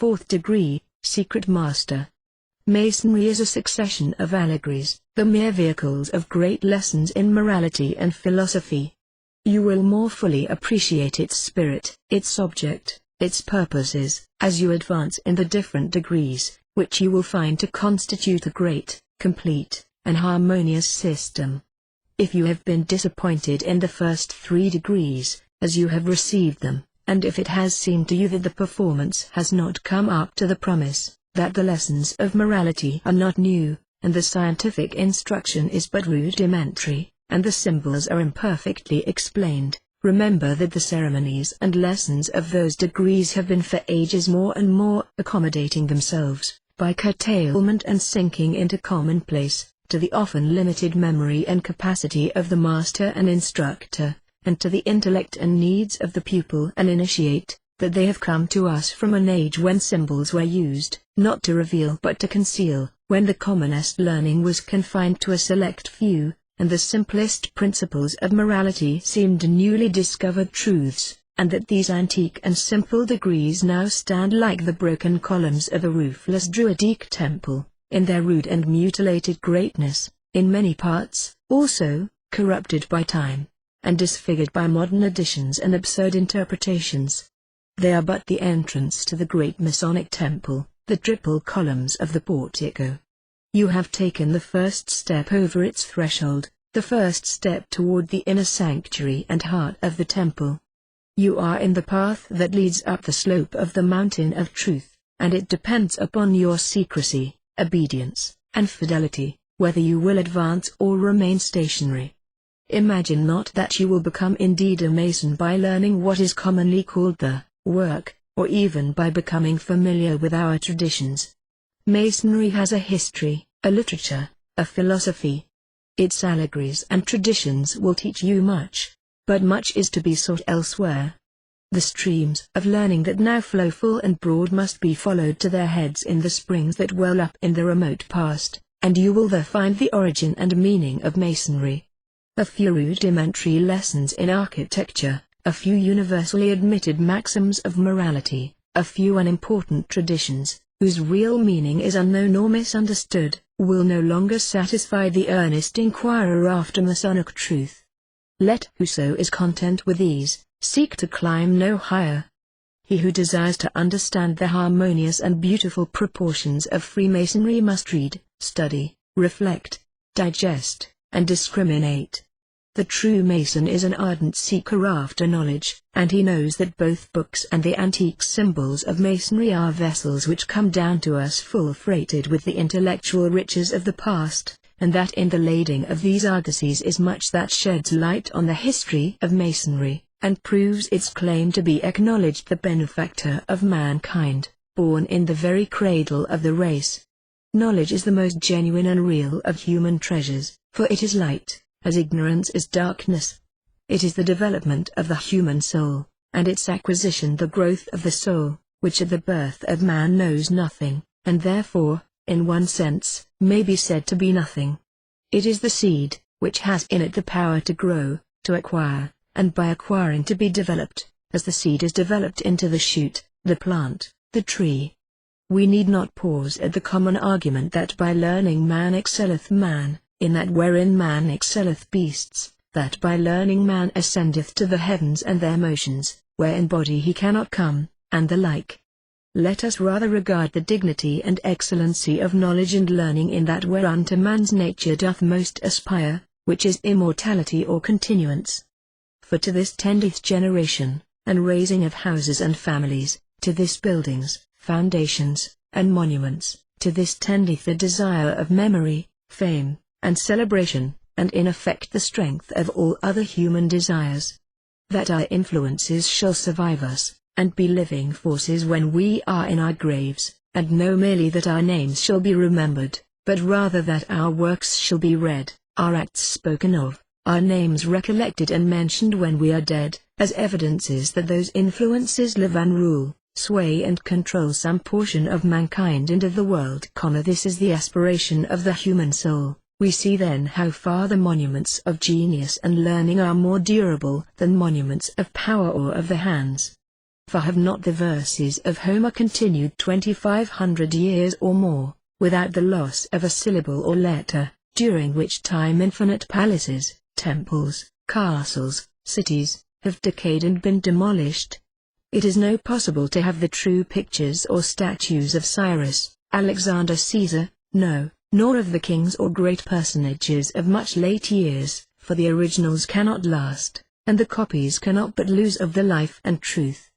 4th degree, Secret Master. Masonry is a succession of allegories, the mere vehicles of great lessons in morality and philosophy. You will more fully appreciate its spirit, its object, its purposes, as you advance in the different degrees, which you will find to constitute a great, complete, and harmonious system. If you have been disappointed in the first 3 degrees, as you have received them, and if it has seemed to you that the performance has not come up to the promise, that the lessons of morality are not new, and the scientific instruction is but rudimentary, and the symbols are imperfectly explained, remember that the ceremonies and lessons of those degrees have been for ages more and more accommodating themselves, by curtailment and sinking into commonplace, to the often limited memory and capacity of the master and instructor, and to the intellect and needs of the pupil and initiate, that they have come to us from an age when symbols were used, not to reveal but to conceal, when the commonest learning was confined to a select few, and the simplest principles of morality seemed newly discovered truths, and that these antique and simple degrees now stand like the broken columns of a roofless Druidic temple, in their rude and mutilated greatness, in many parts, also, corrupted by time, and disfigured by modern additions and absurd interpretations. They are but the entrance to the great Masonic temple, the triple columns of the portico. You have taken the first step over its threshold, the first step toward the inner sanctuary and heart of the temple. You are in the path that leads up the slope of the mountain of truth, and it depends upon your secrecy, obedience, and fidelity, whether you will advance or remain stationary. Imagine not that you will become indeed a Mason by learning what is commonly called the work, or even by becoming familiar with our traditions. Masonry has a history, a literature, a philosophy. Its allegories and traditions will teach you much, but much is to be sought elsewhere. The streams of learning that now flow full and broad must be followed to their heads in the springs that well up in the remote past, and you will there find the origin and meaning of Masonry. A few rudimentary lessons in architecture, a few universally admitted maxims of morality, a few unimportant traditions, whose real meaning is unknown or misunderstood, will no longer satisfy the earnest inquirer after Masonic truth. Let whoso is content with these, seek to climb no higher. He who desires to understand the harmonious and beautiful proportions of Freemasonry must read, study, reflect, digest, and discriminate. The true Mason is an ardent seeker after knowledge, and he knows that both books and the antique symbols of Masonry are vessels which come down to us full freighted with the intellectual riches of the past, and that in the lading of these argosies is much that sheds light on the history of Masonry, and proves its claim to be acknowledged the benefactor of mankind, born in the very cradle of the race. Knowledge is the most genuine and real of human treasures, for it is light, as ignorance is darkness. It is the development of the human soul, and its acquisition the growth of the soul, which at the birth of man knows nothing, and therefore, in one sense, may be said to be nothing. It is the seed, which has in it the power to grow, to acquire, and by acquiring to be developed, as the seed is developed into the shoot, the plant, the tree. We need not pause at the common argument that by learning man excelleth man, in that wherein man excelleth beasts, that by learning man ascendeth to the heavens and their motions, where in body he cannot come, and the like. Let us rather regard the dignity and excellency of knowledge and learning in that whereunto man's nature doth most aspire, which is immortality or continuance. For to this tendeth generation, and raising of houses and families, to this buildings, foundations, and monuments, to this tendeth the desire of memory, fame, and celebration, and in effect the strength of all other human desires. That our influences shall survive us, and be living forces when we are in our graves, and no merely that our names shall be remembered, but rather that our works shall be read, our acts spoken of, our names recollected and mentioned when we are dead, as evidences that those influences live and rule, sway and control some portion of mankind and of the world. This is the aspiration of the human soul. We see then how far the monuments of genius and learning are more durable than monuments of power or of the hands. For have not the verses of Homer continued 2500 years or more, without the loss of a syllable or letter, during which time infinite palaces, temples, castles, cities, have decayed and been demolished? It is no possible to have the true pictures or statues of Cyrus, Alexander Caesar, no, nor of the kings or great personages of much late years, for the originals cannot last, and the copies cannot but lose of the life and truth.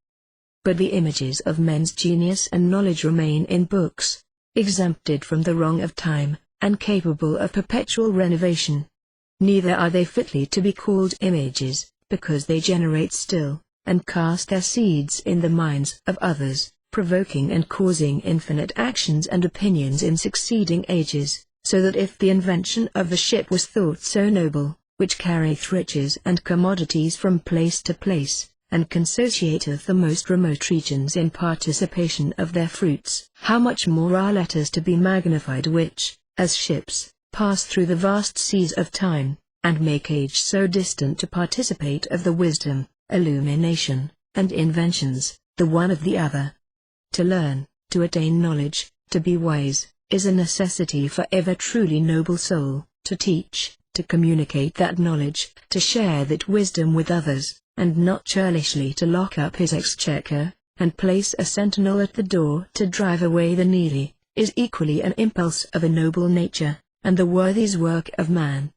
But the images of men's genius and knowledge remain in books, exempted from the wrong of time, and capable of perpetual renovation. Neither are they fitly to be called images, because they generate still, and cast their seeds in the minds of others, provoking and causing infinite actions and opinions in succeeding ages, so that if the invention of a ship was thought so noble, which carrieth riches and commodities from place to place, and consociateth the most remote regions in participation of their fruits, how much more are letters to be magnified which, as ships, pass through the vast seas of time, and make age so distant to participate of the wisdom, illumination, and inventions, the one of the other. To learn, to attain knowledge, to be wise, is a necessity for every truly noble soul, to teach, to communicate that knowledge, to share that wisdom with others, and not churlishly to lock up his exchequer, and place a sentinel at the door to drive away the needy, is equally an impulse of a noble nature, and the worthiest work of man.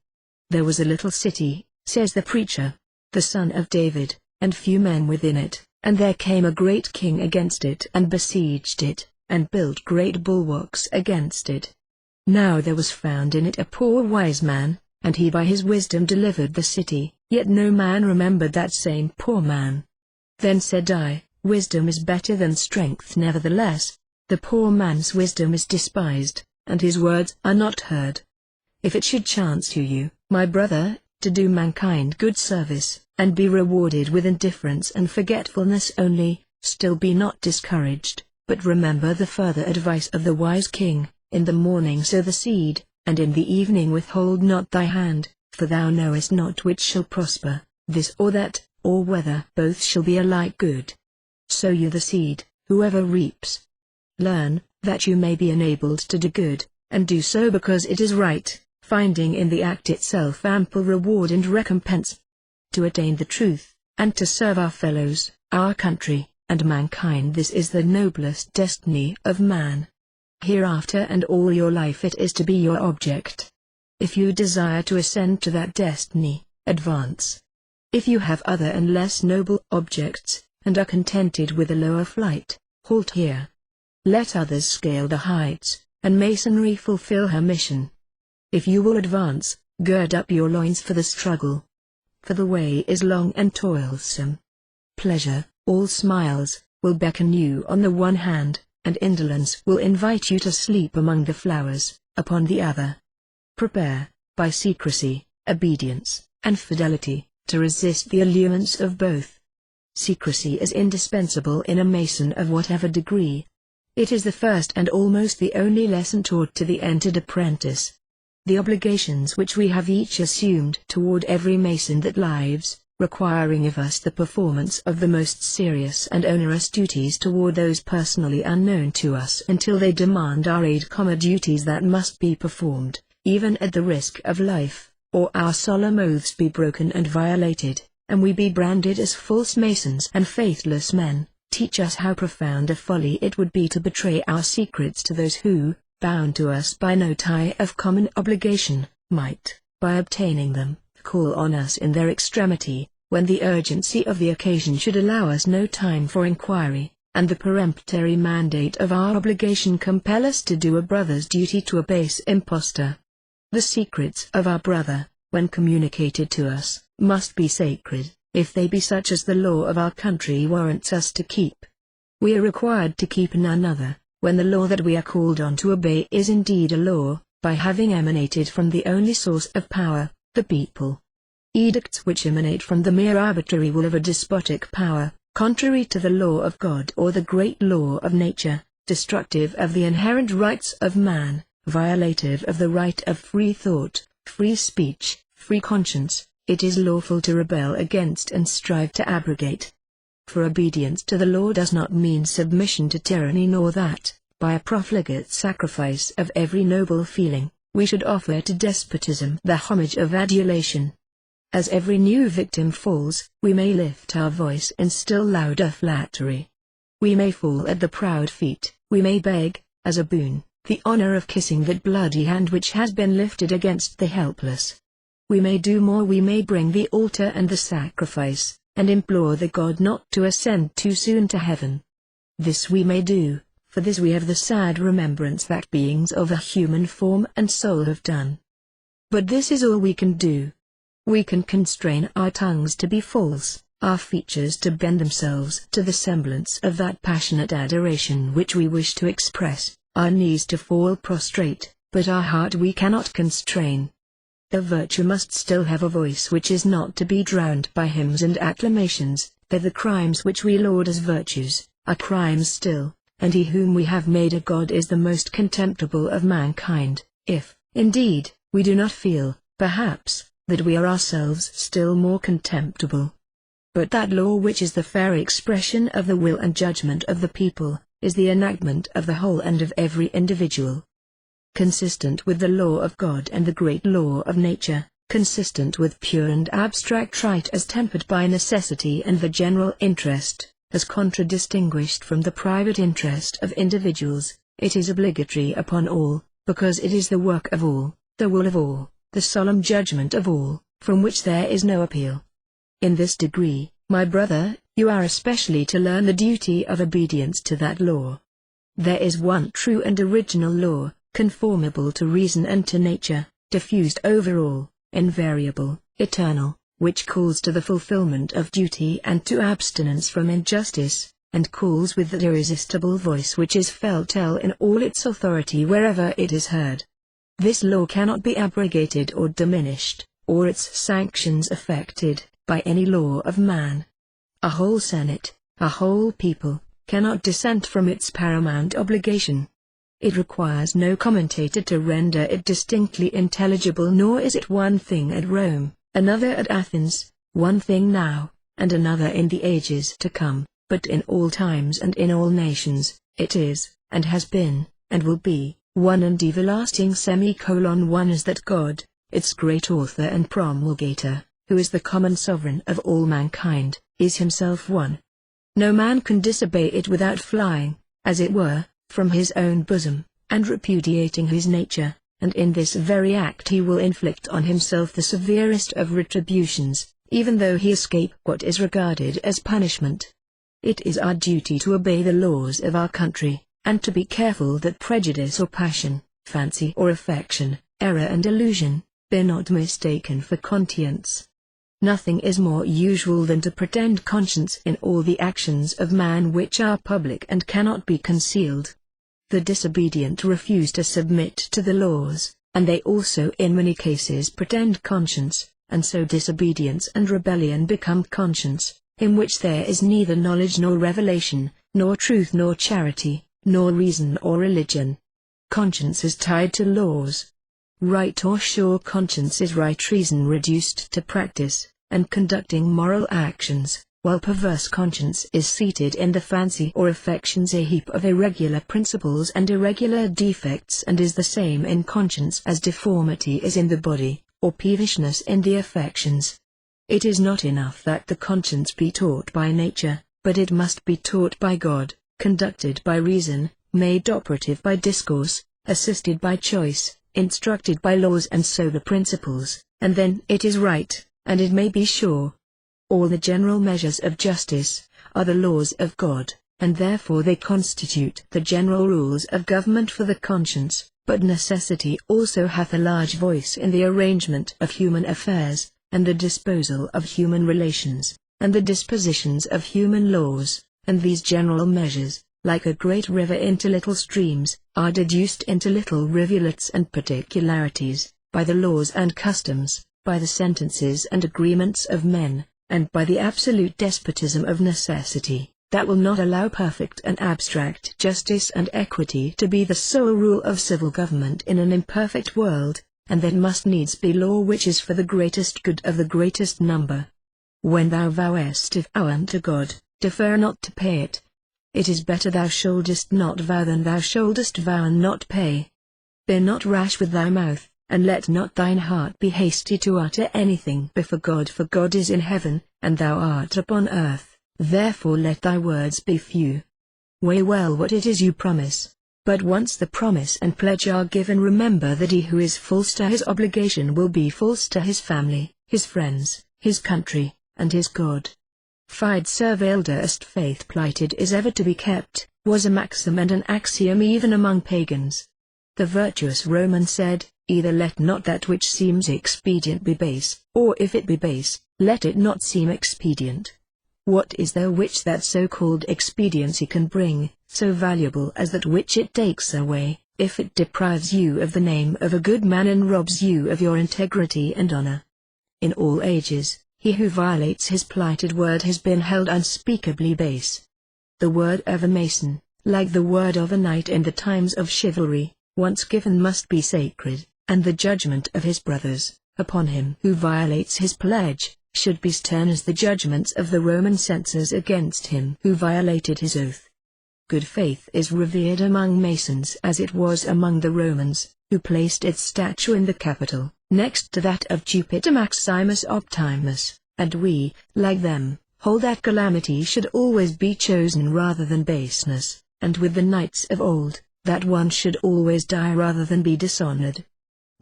There was a little city, says the preacher, the son of David, and few men within it, and there came a great king against it and besieged it, and built great bulwarks against it. Now there was found in it a poor wise man, and he by his wisdom delivered the city, yet no man remembered that same poor man. Then said I, wisdom is better than strength. Nevertheless, the poor man's wisdom is despised, and his words are not heard. If it should chance to you, my brother, to do mankind good service, and be rewarded with indifference and forgetfulness only, still be not discouraged, but remember the further advice of the wise king, in the morning sow the seed, and in the evening withhold not thy hand, for thou knowest not which shall prosper, this or that, or whether both shall be alike good. Sow you the seed, whoever reaps. Learn, that you may be enabled to do good, and do so because it is right, finding in the act itself ample reward and recompense. To attain the truth, and to serve our fellows, our country, and mankind, this is the noblest destiny of man. Hereafter and all your life it is to be your object. If you desire to ascend to that destiny, advance. If you have other and less noble objects, and are contented with a lower flight, halt here. Let others scale the heights, and Masonry fulfill her mission. If you will advance, gird up your loins for the struggle. For the way is long and toilsome. Pleasure, all smiles, will beckon you on the one hand, and indolence will invite you to sleep among the flowers, upon the other. Prepare, by secrecy, obedience, and fidelity, to resist the allurements of both. Secrecy is indispensable in a Mason of whatever degree. It is the first and almost the only lesson taught to the entered apprentice. The obligations which we have each assumed toward every Mason that lives, requiring of us the performance of the most serious and onerous duties toward those personally unknown to us until they demand our aid, duties that must be performed, even at the risk of life, or our solemn oaths be broken and violated, and we be branded as false Masons and faithless men, teach us how profound a folly it would be to betray our secrets to those who, bound to us by no tie of common obligation, might, by obtaining them, call on us in their extremity, when the urgency of the occasion should allow us no time for inquiry, and the peremptory mandate of our obligation compel us to do a brother's duty to a base impostor. The secrets of our brother, when communicated to us, must be sacred, if they be such as the law of our country warrants us to keep. We are required to keep none other, when the law that we are called on to obey is indeed a law, by having emanated from the only source of power, the people. Edicts which emanate from the mere arbitrary will of a despotic power, contrary to the law of God or the great law of nature, destructive of the inherent rights of man, violative of the right of free thought, free speech, free conscience, it is lawful to rebel against and strive to abrogate. For obedience to the law does not mean submission to tyranny, nor that, by a profligate sacrifice of every noble feeling, we should offer to despotism the homage of adulation. As every new victim falls, we may lift our voice in still louder flattery. We may fall at the proud feet, we may beg, as a boon, the honor of kissing that bloody hand which has been lifted against the helpless. We may do more, we may bring the altar and the sacrifice, and implore the God not to ascend too soon to heaven. This we may do, for this we have the sad remembrance that beings of a human form and soul have done. But this is all we can do. We can constrain our tongues to be false, our features to bend themselves to the semblance of that passionate adoration which we wish to express, our knees to fall prostrate, but our heart we cannot constrain. A virtue must still have a voice which is not to be drowned by hymns and acclamations, that the crimes which we laud as virtues, are crimes still, and he whom we have made a god is the most contemptible of mankind, if, indeed, we do not feel, perhaps, that we are ourselves still more contemptible. But that law which is the fair expression of the will and judgment of the people, is the enactment of the whole and of every individual. Consistent with the law of God and the great law of nature, consistent with pure and abstract right as tempered by necessity and the general interest, as contradistinguished from the private interest of individuals, it is obligatory upon all, because it is the work of all, the will of all, the solemn judgment of all, from which there is no appeal. In this degree, my brother, you are especially to learn the duty of obedience to that law. There is one true and original law, conformable to reason and to nature, diffused over all, invariable, eternal, which calls to the fulfillment of duty and to abstinence from injustice, and calls with that irresistible voice which is felt in all its authority wherever it is heard. This law cannot be abrogated or diminished, or its sanctions affected, by any law of man. A whole Senate, a whole people, cannot dissent from its paramount obligation. It requires no commentator to render it distinctly intelligible, nor is it one thing at Rome, another at Athens, one thing now, and another in the ages to come, but in all times and in all nations, it is, and has been, and will be, one and everlasting. One is that God, its great author and promulgator, who is the common sovereign of all mankind, is himself one. No man can disobey it without flying, as it were, from his own bosom, and repudiating his nature, and in this very act he will inflict on himself the severest of retributions, even though he escape what is regarded as punishment. It is our duty to obey the laws of our country, and to be careful that prejudice or passion, fancy or affection, error and illusion, be not mistaken for conscience. Nothing is more usual than to pretend conscience in all the actions of man which are public and cannot be concealed. The disobedient refuse to submit to the laws, and they also in many cases pretend conscience, and so disobedience and rebellion become conscience, in which there is neither knowledge nor revelation, nor truth nor charity, nor reason or religion. Conscience is tied to laws. Right or sure conscience is right reason reduced to practice, and conducting moral actions, while perverse conscience is seated in the fancy or affections, a heap of irregular principles and irregular defects, and is the same in conscience as deformity is in the body, or peevishness in the affections. It is not enough that the conscience be taught by nature, but it must be taught by God, conducted by reason, made operative by discourse, assisted by choice, instructed by laws and sober principles, and then it is right, and it may be sure. All the general measures of justice are the laws of God, and therefore they constitute the general rules of government for the conscience, but necessity also hath a large voice in the arrangement of human affairs, and the disposal of human relations, and the dispositions of human laws, and these general measures, like a great river into little streams, are deduced into little rivulets and particularities, by the laws and customs, by the sentences and agreements of men, and by the absolute despotism of necessity, that will not allow perfect and abstract justice and equity to be the sole rule of civil government in an imperfect world, and that must needs be law which is for the greatest good of the greatest number. When thou vowest a vow unto God, defer not to pay it. It is better thou shouldest not vow than thou shouldest vow and not pay. Be not rash with thy mouth, and let not thine heart be hasty to utter anything before God, for God is in heaven, and thou art upon earth, therefore let thy words be few. Weigh well what it is you promise, but once the promise and pledge are given, remember that he who is false to his obligation will be false to his family, his friends, his country, and his God. Fide servalda est faith plighted is ever to be kept, was a maxim and an axiom even among pagans. The virtuous Roman said, either let not that which seems expedient be base, or if it be base, let it not seem expedient. What is there which that so-called expediency can bring, so valuable as that which it takes away, if it deprives you of the name of a good man and robs you of your integrity and honor? In all ages, he who violates his plighted word has been held unspeakably base. The word of a mason, like the word of a knight in the times of chivalry, once given must be sacred, and the judgment of his brothers, upon him who violates his pledge, should be stern as the judgments of the Roman censors against him who violated his oath. Good faith is revered among Masons as it was among the Romans, who placed its statue in the Capitol, next to that of Jupiter Maximus Optimus, and we, like them, hold that calamity should always be chosen rather than baseness, and with the knights of old, that one should always die rather than be dishonored.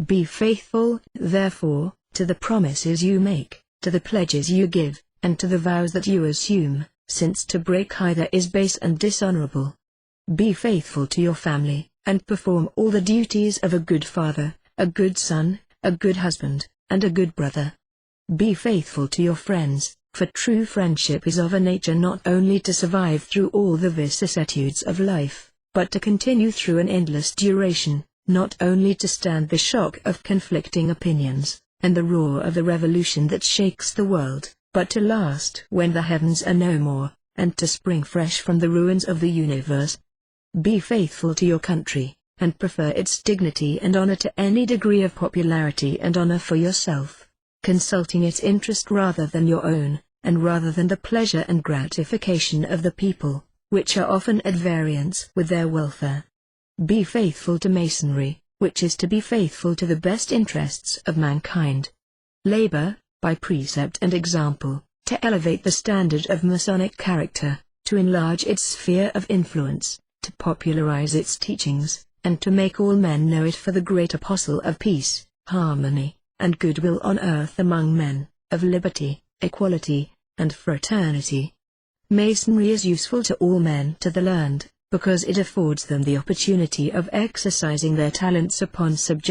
Be faithful, therefore, to the promises you make, to the pledges you give, and to the vows that you assume, since to break either is base and dishonorable. Be faithful to your family, and perform all the duties of a good father, a good son, a good husband, and a good brother. Be faithful to your friends, for true friendship is of a nature not only to survive through all the vicissitudes of life, but to continue through an endless duration, not only to stand the shock of conflicting opinions, and the roar of the revolution that shakes the world, but to last when the heavens are no more, and to spring fresh from the ruins of the universe. Be faithful to your country, and prefer its dignity and honor to any degree of popularity and honor for yourself, consulting its interest rather than your own, and rather than the pleasure and gratification of the people, which are often at variance with their welfare. Be faithful to Masonry, which is to be faithful to the best interests of mankind. Labor, by precept and example, to elevate the standard of Masonic character, to enlarge its sphere of influence, to popularize its teachings, and to make all men know it for the great apostle of peace, harmony, and goodwill on earth among men, of liberty, equality, and fraternity. Masonry is useful to all men to the learned, because it affords them the opportunity of exercising their talents upon subjects